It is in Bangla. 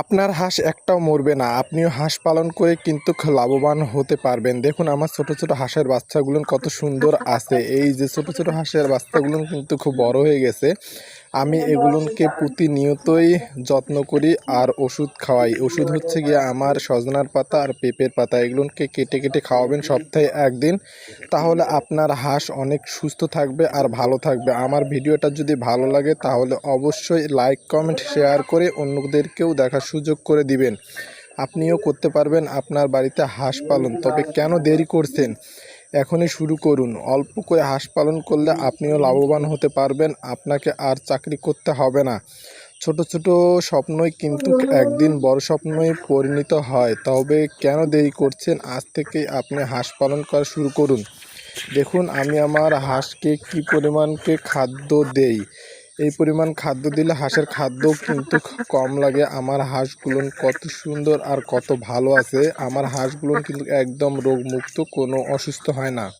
আপনার হাঁস একটাও মরবে না। আপনিও হাঁস পালন করে কিন্তু লাভবান হতে পারবেন। দেখুন আমার ছোট ছোট হাঁসের বাচ্চাগুলো কত সুন্দর আছে। এই যে ছোট ছোট হাঁসের বাচ্চাগুলো কিন্তু খুব বড় হয়ে গেছে। আমি এগুলোকে প্রতিনিয়তই যত্ন করি আর ওষুধ খাওয়াই। ওষুধ হচ্ছে গিয়ে আমার সজনার পাতা আর পেঁপের পাতা, এগুলোকে কেটে কেটে খাওয়াবেন সপ্তাহে একদিন। তাহলে আপনার হাঁস অনেক সুস্থ থাকবে আর ভালো থাকবে। আমার ভিডিওটা যদি ভালো লাগে তাহলে অবশ্যই লাইক কমেন্ট শেয়ার করে অন্যদেরকেও দেখার সুযোগ করে দিবেন। আপনিও করতে পারবেন আপনার বাড়িতে হাঁস পালন। তবে কেন দেরি করছেন? এখনই শুরু করুন। অল্প করে হাঁস পালন করলে আপনিও লাভবান হতে পারবেন। আপনাকে আর চাকরি করতে হবে না। ছোট ছোট স্বপ্নই কিন্তু একদিন বড় স্বপ্নই পরিণত হয়। তবে কেন দেরি করছেন? আজ থেকেই আপনি হাঁস পালন করা শুরু করুন। দেখুন আমি আমার হাঁসকে কি পরিমাণকে খাদ্য দেই। এই পরিমাণ খাদ্য দিলে হাঁসের খাদ্যও কিন্তু কম লাগে। আমার হাঁসগুলো কত সুন্দর আর কত ভালো আছে। আমার হাঁসগুলো কিন্তু একদম রোগমুক্ত, কোনো অসুস্থ হয় না।